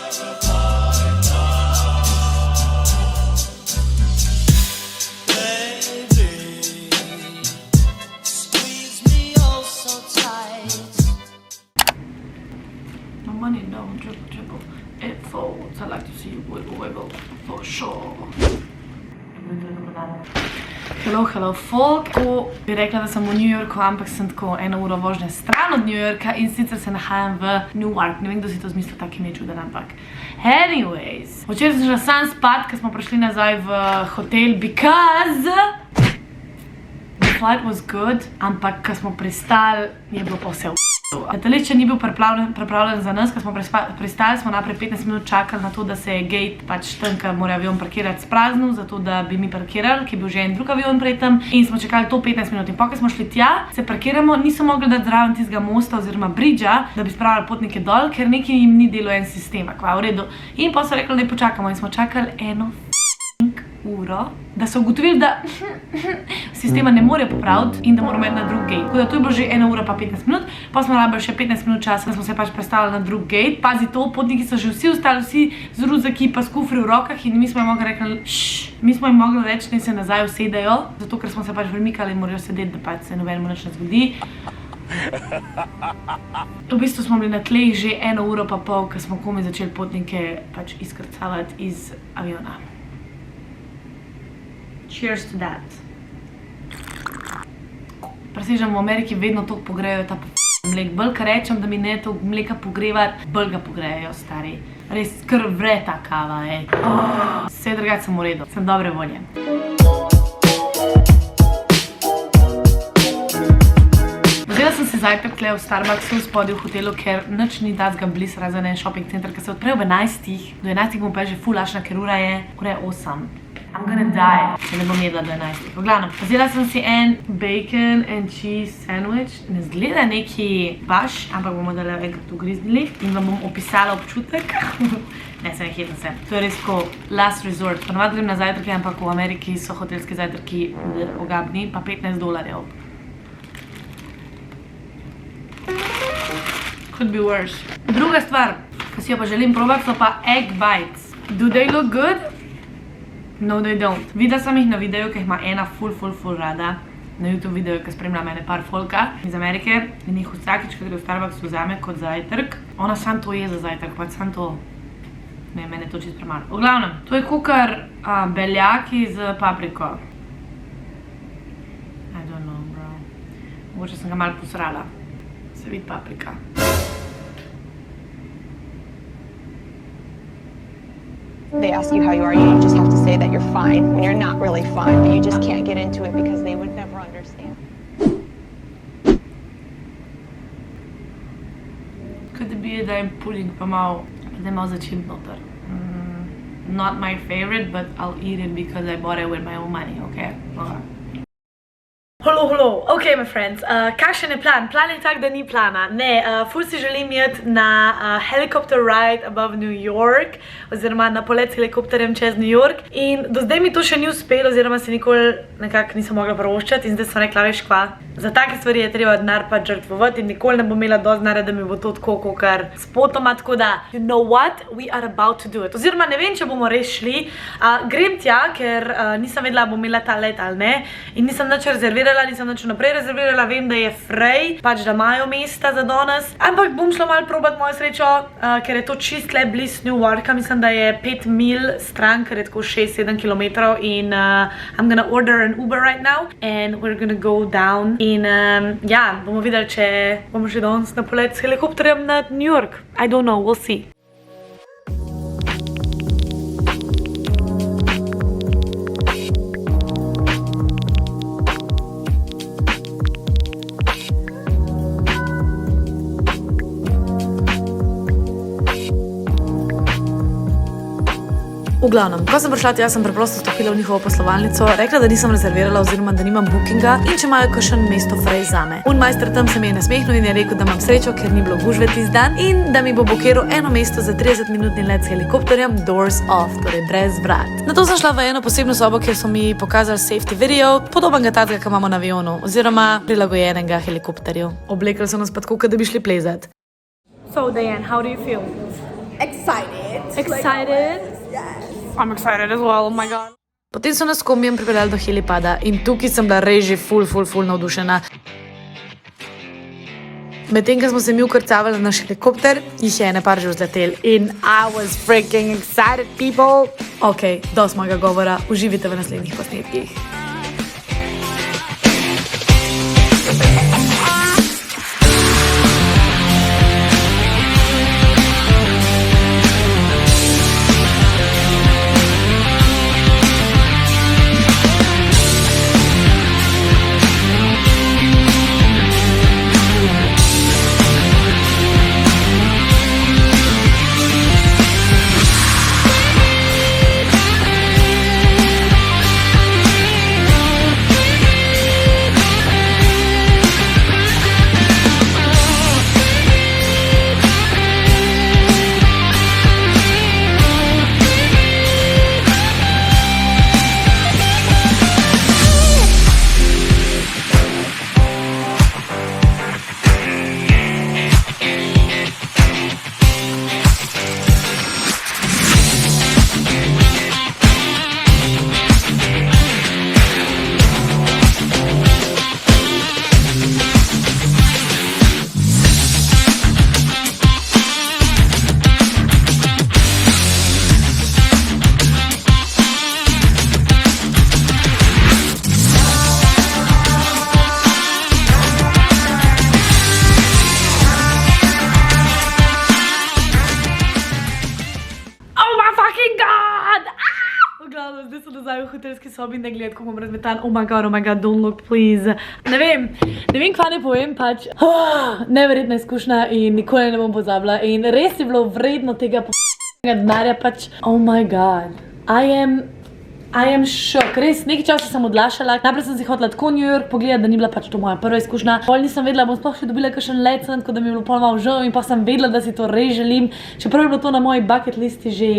Money down, dribble. It folds. I like to see you wiggle for sure. Hello, folk. Tako bi rekla, da sem v New Yorku, ampak sem tako 1 uro vožnje stran od New Yorka in sicer se nahajam v Newark. Ne vem, kdo si to zmislil, tak ime je čuden, ampak. Anyways, včeraj sem šla sam spat, ker smo prišli nazaj v hotel, because the flight was good, ampak ko smo pristali, je bilo pa vse v letališče ni bil pripravljen za nas, ko smo pristali, smo naprej 15 minut čakali na to, da se je gate, pač tam, ko mora avion parkirati, spraznil, zato da bi mi parkirali, ki je bil že en drug avion pred tem, in smo čakali to 15 minut. In ko smo šli tja, se parkiramo, niso mogli dati zraven tistega mosta oziroma bridža, da bi spravili potnike dol, ker nekaj jim ni delo en sistem, v redu. In pa so rekli, da počakamo, in smo čakali 1 uro, da so ugotovili, da sistema ne morejo popraviti in da moramo iti na drug gate. Tako da to je bilo že 1 ura pa 15 minut, pa smo rabili še 15 minut časa, da smo se pač prestavili na drug gate. Pazi to, potniki so že vsi ostali, vsi z ruzaki pa s kufri v rokah in mi smo jim mogli reči, da se nazaj usedejo, zato ker smo se pač premikali in morajo sedeti, da pač se nobenemu nič ne zgodi. V bistvu smo bili na tleh že 1 uro pa pol, ko smo komaj začeli potnike pač izkrcavati iz aviona. Cheers to that. Presežem, v Ameriki vedno toliko pogrejo ta mlek. Bolj, kar rečem, da mi ne toliko mleka pogrevati, bolj ga pogrejo, stari. Res kar vre ta kava, ej. Vse drugače sem v redu, sem dobre volje. Vzela sem se zajtrk tle v Starbucksu spodaj v hotelu, ker nič ni tacga bliz razen en shopping center, ker se odpre ob 11. Do 11 bom pa že ful lačna, ker ura je 8. I'm gonna die, če ne bom jedla do 11. V glavnem, vzela sem si en bacon and cheese sandwich. Ne zgleda neki baš, ampak bomo dali enkrat ugriznili in vam bom opisala občutek. Ne, se ne hetam se. To je res tako last resort. Ponovadi grem na zajtrke, ampak v Ameriki so hotelski zajtrki ogabni, pa $15. Could be worse. Druga stvar, ko si jo pa želim probati, so pa egg bites. Do they look good? No, they don't. Videla sem jih na videu, ker jih ima ena ful rada. Na YouTube videu, ker spremlja mene par folka iz Amerike in jih vsakič, ko gre v Starbucks, vzame kot zajtrk. Ona sam to je za zajtrk, pač sam to. Ne, mene je to čisto premalo. V glavnem, to je kukar beljaki z papriko. I don't know, bro. Mogoče sem ga malo posrala. Se vidi paprika. They ask you how you are, you just have to say that you're fine when you're not really fine, but you just can't get into it because they would never understand. Could be da jim pudding pa malo začimb noter. Not my favorite, but I'll eat it because I bought it with my own money, okay? Hello. Okay, my friends. Kakšen je plan? Plan je tak, da ni plana. Ne, ful si želim iti na helicopter ride above New York, oziroma na polet s helikopterjem čez New York. In do zdaj mi to še ni uspelo, oziroma si nikoli nekako nisem mogla privoščiti in zdaj sem rekla, veš kva, za take stvari je treba denar pač žrtvovati in nikoli ne bom imela dosti denarja, da mi bo to tako kakor spotoma, tako da, you know what, we are about to do it. Oziroma ne vem, če bomo res šli. Grem tja, ker nisem vedela, bom imela ta let ali ne in nisem nič rezervirala, nisem nič naprej rezervirala, vem, da je fraj, pač da imajo mesta za danes, ampak bom šla malo probat mojo srečo, ker je to čist le bliz Newarka, mislim, da je 5 mil stran, ker je tako 6-7 kilometrov in I'm gonna order an Uber right now and we're gonna go down in ja, bomo videli, če bomo še danes na polet s helikopterjem na New York. I don't know, we'll see. V glavnem, ko sem prišla tja, sem preprosto stopila v njihovo poslovalnico, rekla, da nisem rezervirala oziroma da nimam bookinga in če imajo kakšen mesto fraj zame. Unmajster tam se mi je nasmehnil in je rekel, da imam srečo, ker ni bilo gužve tisti dan in da mi bo bukiral eno mesto za 30-minutni let s helikopterjem doors off, torej brez vrat. Nato sem šla v eno posebno sobo, kjer so mi pokazali safety video, podobnega tazga, ki imamo na avionu, oziroma prilagojenega helikopterju. Oblekli so nas pa tako, da bi šli plezat. So, Diane, how do you feel? excited. Excited? Yes. I'm excited as well, oh my god. Potem so nas kombijem pripeljali do helipada in tukaj sem bila res že ful navdušena. Medtem, ko smo se mi ukrcavali na naš helikopter, jih je ene par že vzletel in I was freaking excited, people. Ok, dosti mojega govora, uživite v naslednjih posnetkih. Zdaj so nazaj v hotelski sobi in ne gledati, kako bom razmetan. Oh my god, don't look, please. Ne vem, kva ne povem, pač. Neverjetna izkušnja in nikoli ne bom pozabila. In res je bilo vredno tega denarja, pač. Oh my god, I am šok. Res, nekaj časa sem odlašala. Najprej sem si hotela tako New York pogledati, da ni bila pač to moja prva izkušnja. Pol nisem vedela, bom sploh še dobila kakšen let, tako da mi je bilo pol malo žal in pa sem vedela, da si to res želim. Čeprav je bilo to na moji bucket listi že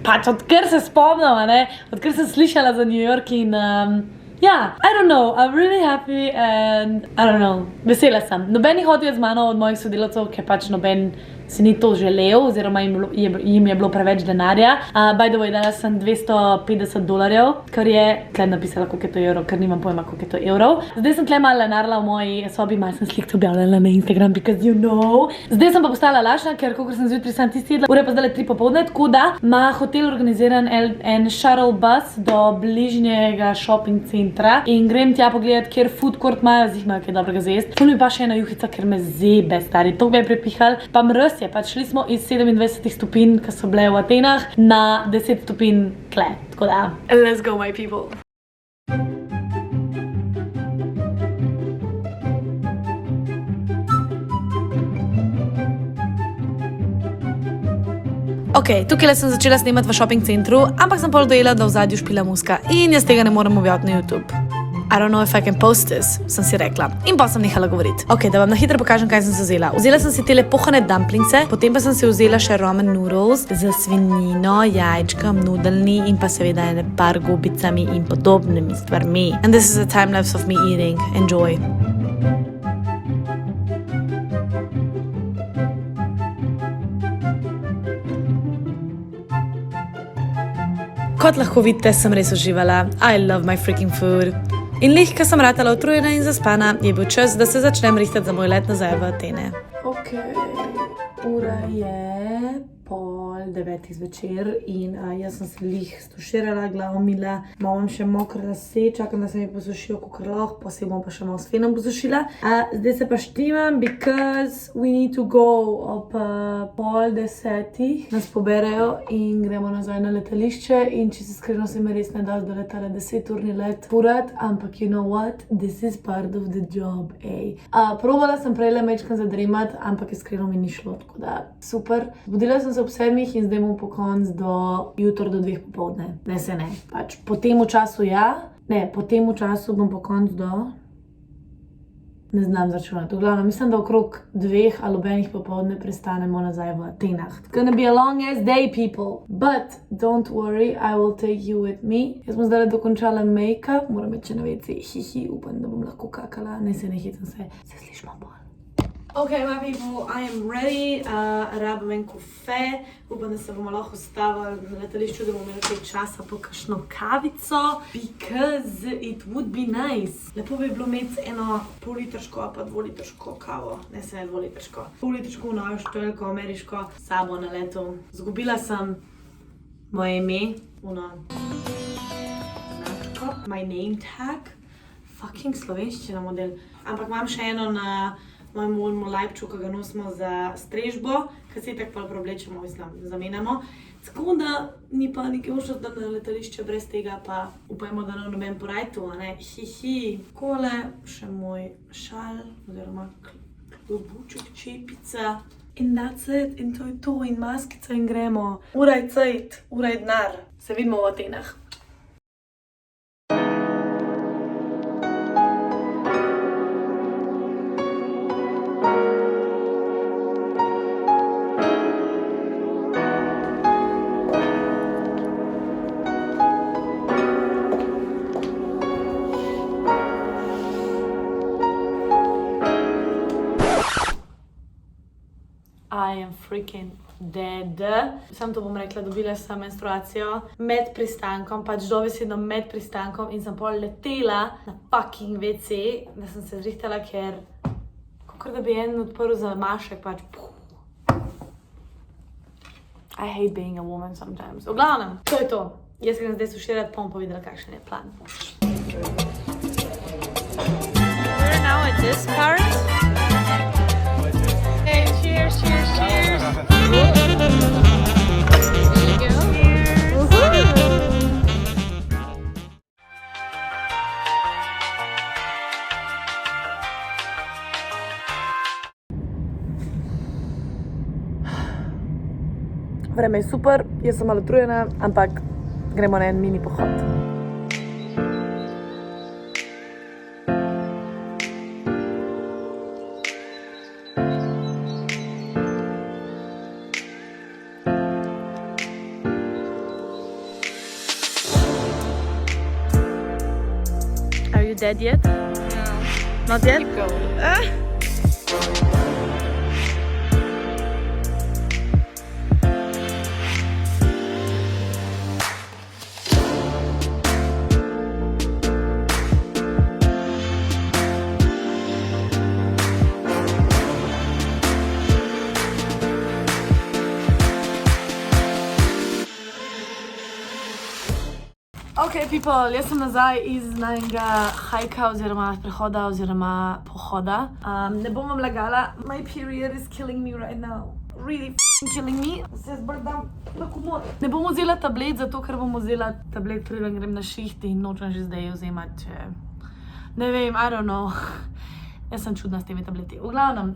pač odkar se spomnim, odkar sem slišala za New York in I don't know, I'm really happy and I don't know, vesela sem. Noben ni hodil z mano od mojih sodelavcev, ker pač noben si ni to želel, oziroma jim je bilo preveč denarja. By the way, danes sem $250, kar je, tle napisala, koliko je to evrov, ker nimam pojma, koliko je to evrov. Zdaj sem tle malo lenarila v moji sobi, malo sem slik objavljala na Instagram, because you know. Zdaj sem pa postala lačna, ker kolikor sem zjutraj sam tisti jedla, ure pa zdaj 3 popoldne, tako da ima hotel organiziran en shuttle bus do bližnjega shopping centra in grem tja pogledat, kjer food court imajo, zdaj imajo kaj dobrega za jesti. To mi pa še ena juhica, ker me zebe, stari, to me je prepihal, pa mrz je, pač šli smo iz 27 stopinj, ki so bile v Atenah, na 10 stopinj tle, tako da, let's go my people. Ok, tukaj sem začela snemati v shopping centru, ampak sem pol dojela, da v zadju špila muska in jaz tega ne morem objaviti na YouTube. I don't know if I can post this, sem si rekla. In pa sem nehala govoriti. Ok, da vam na hitro pokažem, kaj sem se vzela. Vzela sem si tele pohane dumplingse, potem pa sem si vzela še ramen noodles z svinjino, jajčkom, nudelni in pa seveda ene par gobicami in podobnimi stvarmi. And this is a time lapse of me eating. Enjoy. Kot lahko vidite, sem res uživala. I love my freaking food. In lih, ko sem ratala utrujena in zaspana, je bil čas, da se začnem rihtati za moj let nazaj v Atene. Ok, ura je 8:30 zvečer in jaz sem se lih stuširala, glavo mila, malo imam še mokre lase, čakam, da se mi posušijo kakor lahko, pa se bom pa še malo s fenom posušila. Zdaj se pa štimam, because we need to go ob 9:30 nas poberejo in gremo nazaj na letališče in če se iskreno se mi res ne da do letala 10-urni let furat, ampak you know what, this is part of the job, ej. Probala sem prejle mečkam zadremat, ampak iskreno mi ni šlo, tako da super. Zbudila sem se ob 7 in zdaj bom po konc do jutro do 2 popoldne. Ne se ne, pač po temu času po temu času bom po konc do, ne znam zračunati. V glavnem, mislim, da okrog 2 ali ob 1 popoldne pristanemo nazaj v Atenah. It's gonna be a long ass day, people. But don't worry, I will take you with me. Jaz bom zdaj dokončala make-up, moram iti na WC, upam, da bom lahko kakala, ne hitam se slišimo bolj. Ok, my people, I am ready. Rabim en kofe. Upam, da se bomo lahko ustavili na letališču, da bomo imeli kaj časa po kakšno kavico. Because it would be nice. Lepo bi bilo imeti eno pol-litrško pa 2-litrško kavo. Ne, se ne 2-litrško. Pol-litrško v nojo številko ameriško sabo na letu. Zgubila sem moje ime. My name tag. Fucking slovenščina model. Ampak imam še eno na mojemu lajpču, ki ga nosimo za strežbo, ker se itak pol preoblečemo, mislim, zamenjamo. Tako da ni pa nekaj možnost, da na letališče brez tega, pa upajmo, da ne v noben porajtu, a ne? Hihi. Kole, še moj šal, oziroma klobuček, čepica. In that's it, in to je to, in maskica in gremo. Ura je cajt, ura je denar. Se vidimo v Atenah. I am freaking dead. Sam to bom rekla, dobila sem menstruacijo med pristankom, pač dobesedno med pristankom in sem pol letela na fucking WC, da sem se zrihtala, ker kakor da bi en odprl zamašek, pač I hate being a woman sometimes. V glavnem, to je to. Jaz grem zdaj suširati, pa bom povedala, kakšen je plan. We're now at this part. Hey, cheers, cheers, cheers. There you go. Vreme je super, jaz sem malo utrujena, ampak gremo na en mini pohod. Are you dead yet? No. Not yet? Keep going. Ok, people, jaz sem nazaj iz najnega hajka oziroma prehoda oziroma pohoda. Ne bom vam lagala, my period is killing me right now. Really killing me. Se zbrdam na komod. Ne bom vzela tablet, zato ker bom vzela tablet, preden grem na šiht in nočem že zdaj vzemati. Ne vem, I don't know. Jaz sem čudna s temi tableti. V glavnem,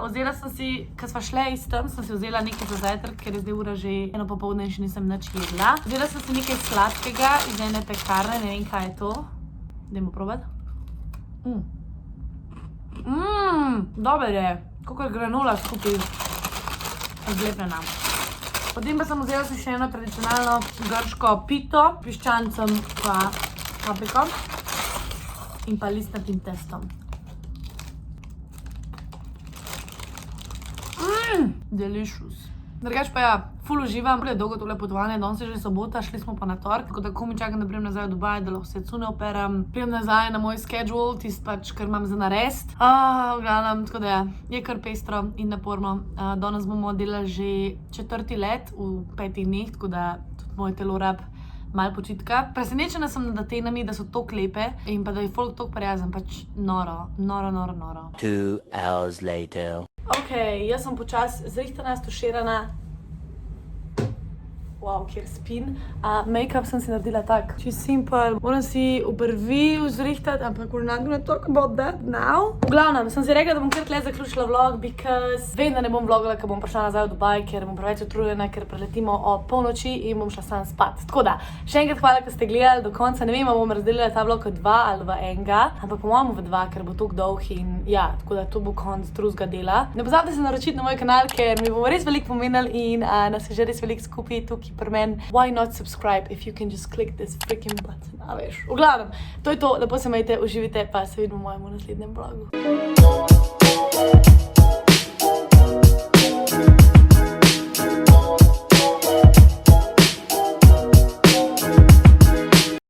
vzela sem si, ko sva šle iz tam, sem si vzela nekaj za zajtrk, ker je zdaj ura že 1 popoldne in še nisem nič jedla. Vzela sem si nekaj sladkega iz ene pekarne, ne vem kaj je to. Dajmo probati. Dober je, kakor granola skupaj zlepljena. Potem pa sem vzela si še eno tradicionalno grško pito, piščancem pa papriko in pa listnatim testom. Delicious. Drugač pa ja, ful uživam, je dolgo tole potovanje, danes je že sobota, šli smo pa na tork, tako da komaj čakam, da pridem nazaj v Dubaj, da lahko vse cune operam. Pridem nazaj na moj schedule, tist pač, kar imam za narediti. V glavnem, tako da ja, je kar pestro in naporno. Danes bomo delali že 4. let v 5 dneh, tako da tudi moje telo rab malo počitka. Presenečena sem nad Atenami, da so toliko lepe in pa da je folk toliko prijazen, pač noro. 2 hours later. Ok, jaz sem počasi zrihtana, stuširana. Wow, kjer spin. Make-up sem si naredila tak, čisto simple. Moram si obrvi vzrihtati, ampak we're not gonna talk about that now. V glavnem, sem si rekla, da bom kar tle zaključila vlog, because vem, da ne bom vlogala, ker bom prišla nazaj v Dubaj, ker bom preveč utrujena, ker preletimo o polnoči in bom šla sam spat. Tako da, še enkrat hvala, ker ste gledali do konca. Ne vem, ali bom razdelila ta vlog v 2 ali v enega, ampak po mojem v 2, ker bo toliko dolg in ja, tako da to bo konc drugega dela. Ne pozabite se naročiti na moj kanal, ker mi bo res veliko pomenil in nas je že res veliko skupaj tukaj pri meni. Why not subscribe if you can just click this freaking button, a veš. V glavnem, to je to, lepo se imejte, uživite, pa se vidimo v mojem naslednjem vlogu.